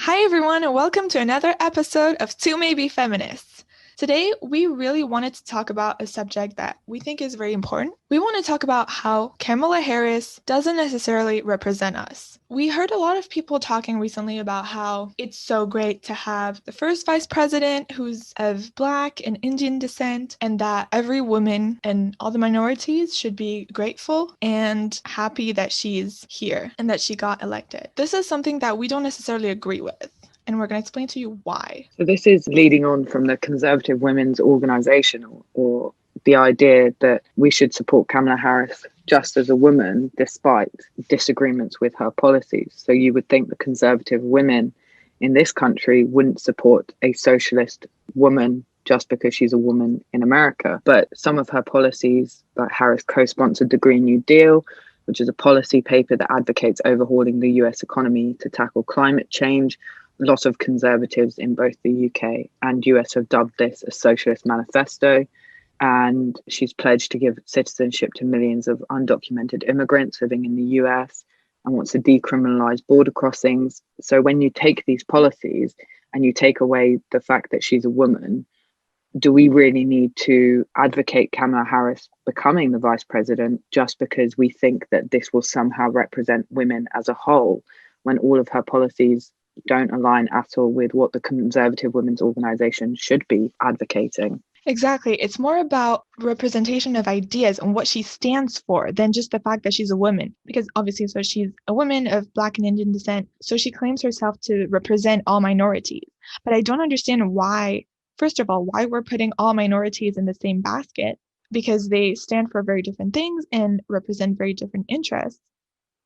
Hi, everyone, and welcome to another episode of Two Maybe Feminists. Today, we really wanted to talk about a subject that we think is very important. We want to talk about how Kamala Harris doesn't necessarily represent us. We heard a lot of people talking recently about how it's so great to have the first vice president who's of Black and Indian descent, and that every woman and all the minorities should be grateful and happy that she's here and that she got elected. This is something that we don't necessarily agree with, and we're going to explain to you why. So this is leading on from the Conservative Women's Organisation or the idea that we should support Kamala Harris just as a woman despite disagreements with her policies. So you would think the conservative women in this country wouldn't support a socialist woman just because she's a woman in America. But some of her policies, like Harris co-sponsored the Green New Deal, which is a policy paper that advocates overhauling the US economy to tackle climate change. A lot of conservatives in both the UK and US have dubbed this a socialist manifesto. And she's pledged to give citizenship to millions of undocumented immigrants living in the US and wants to decriminalize border crossings. So when you take these policies and you take away the fact that she's a woman, do we really need to advocate Kamala Harris becoming the vice president just because we think that this will somehow represent women as a whole, when all of her policies don't align at all with what the Conservative Women's Organisation should be advocating? Exactly. It's more about representation of ideas and what she stands for than just the fact that she's a woman. Because obviously, so she's a woman of Black and Indian descent, so she claims herself to represent all minorities. But I don't understand why, first of all, why we're putting all minorities in the same basket, because they stand for very different things and represent very different interests.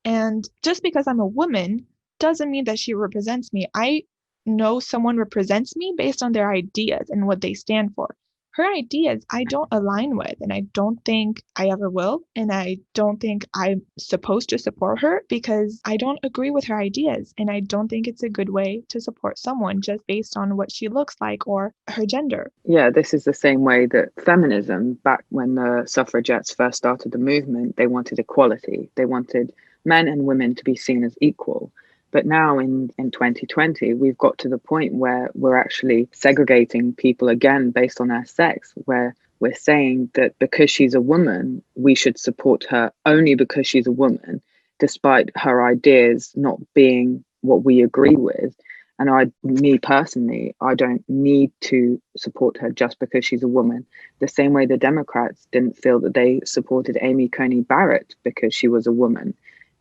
And just because I'm a woman doesn't mean that she represents me. I know someone represents me based on their ideas and what they stand for. Her ideas I don't align with, and I don't think I ever will, and I don't think I'm supposed to support her because I don't agree with her ideas, and I don't think it's a good way to support someone just based on what she looks like or her gender. Yeah, this is the same way that feminism, back when the suffragettes first started the movement, they wanted equality. They wanted men and women to be seen as equal. But now in 2020, we've got to the point where we're actually segregating people again based on their sex, where we're saying that because she's a woman, we should support her only because she's a woman, despite her ideas not being what we agree with. And me personally, I don't need to support her just because she's a woman. The same way the Democrats didn't feel that they supported Amy Coney Barrett because she was a woman.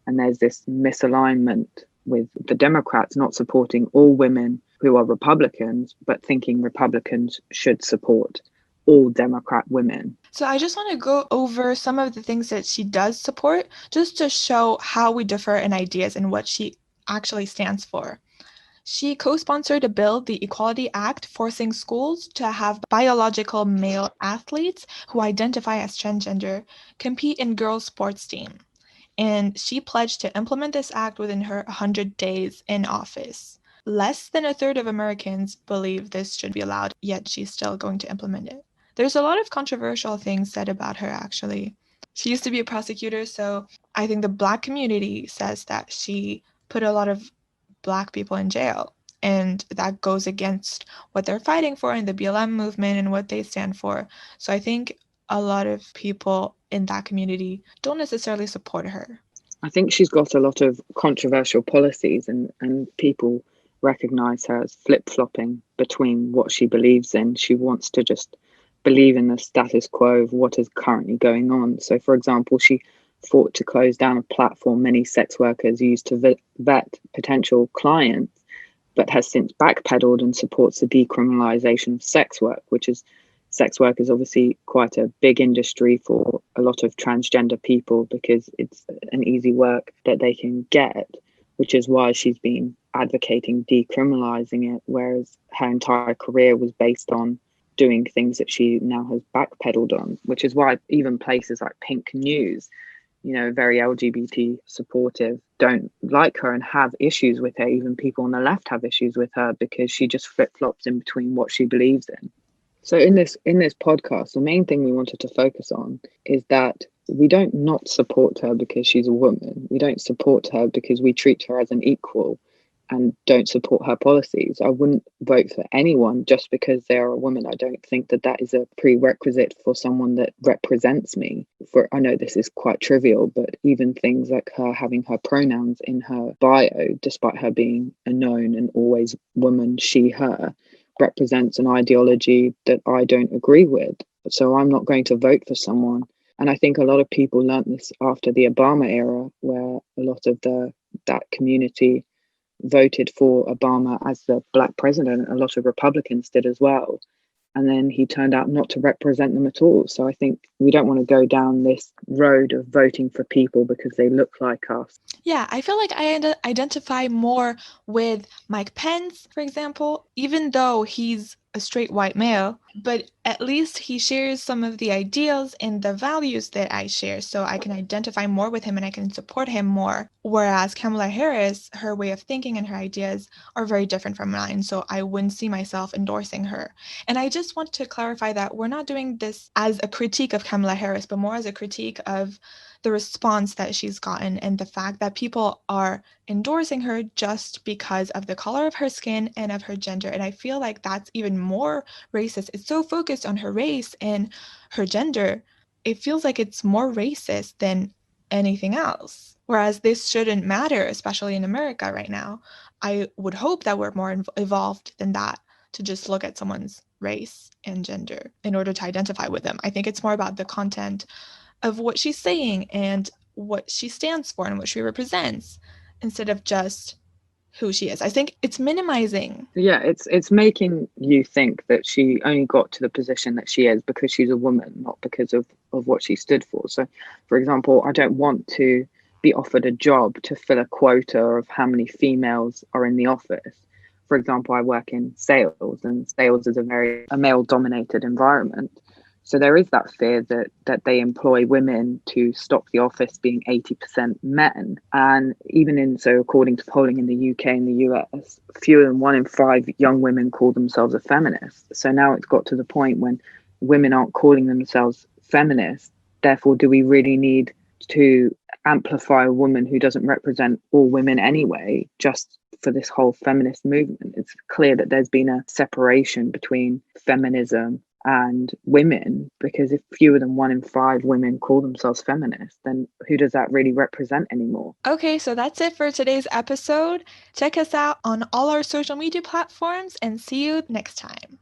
And there's this misalignment with the Democrats not supporting all women who are Republicans, but thinking Republicans should support all Democrat women. So I just want to go over some of the things that she does support, just to show how we differ in ideas and what she actually stands for. She co-sponsored a bill, the Equality Act, forcing schools to have biological male athletes who identify as transgender compete in girls' sports team. And she pledged to implement this act within her 100 days in office. Less than a third of Americans believe this should be allowed, yet she's still going to implement it. There's a lot of controversial things said about her, actually. She used to be a prosecutor, so I think the Black community says that she put a lot of Black people in jail, and that goes against what they're fighting for in the BLM movement and what they stand for. So I think a lot of people in that community don't necessarily support her. I think she's got a lot of controversial policies, and people recognize her as flip-flopping between what she believes in. She wants to just believe in the status quo of what is currently going on. So, for example, she fought to close down a platform many sex workers use to vet potential clients, but has since backpedaled and supports the decriminalization of sex work, sex work is obviously quite a big industry for a lot of transgender people because it's an easy work that they can get, which is why she's been advocating decriminalizing it, whereas her entire career was based on doing things that she now has backpedaled on, which is why even places like Pink News, very LGBT supportive, don't like her and have issues with her. Even people on the left have issues with her because she just flip-flops in between what she believes in. So in this podcast, the main thing we wanted to focus on is that we don't not support her because she's a woman. We don't support her because we treat her as an equal. and don't support her policies. I wouldn't vote for anyone just because they are a woman. I don't think that that is a prerequisite for someone that represents me. For I know this is quite trivial, but even things like her having her pronouns in her bio, despite her being a known and always woman, she, her, represents an ideology that I don't agree with. So I'm not going to vote for someone. And I think a lot of people learnt this after the Obama era, where a lot of that community voted for Obama as the black president. A lot of Republicans did as well. And then he turned out not to represent them at all. So I think we don't want to go down this road of voting for people because they look like us. Yeah, I feel like I identify more with Mike Pence, for example, even though he's a straight white male, but at least he shares some of the ideals and the values that I share, so I can identify more with him and I can support him more. Whereas Kamala Harris, her way of thinking and her ideas are very different from mine, so I wouldn't see myself endorsing her. And I just want to clarify that we're not doing this as a critique of Kamala Harris, but more as a critique of the response that she's gotten and the fact that people are endorsing her just because of the color of her skin and of her gender. And I feel like that's even more racist. It's so focused on her race and her gender. It feels like it's more racist than anything else. Whereas this shouldn't matter, especially in America right now. I would hope that we're more evolved than that to just look at someone's race and gender in order to identify with them. I think it's more about the content of what she's saying and what she stands for and what she represents instead of just who she is. I think it's minimizing. Yeah, it's making you think that she only got to the position that she is because she's a woman, not because of what she stood for. So, for example, I don't want to be offered a job to fill a quota of how many females are in the office. For example, I work in sales, and sales is a male dominated environment. So there is that fear that they employ women to stop the office being 80% men. And according to polling in the UK and the US, fewer than 1 in 5 young women call themselves a feminist. So now it's got to the point when women aren't calling themselves feminists. Therefore, do we really need to amplify a woman who doesn't represent all women anyway, just for this whole feminist movement? It's clear that there's been a separation between feminism and women, because if fewer than 1 in 5 women call themselves feminists, then who does that really represent anymore? Okay, so that's it for today's episode. Check us out on all our social media platforms and see you next time.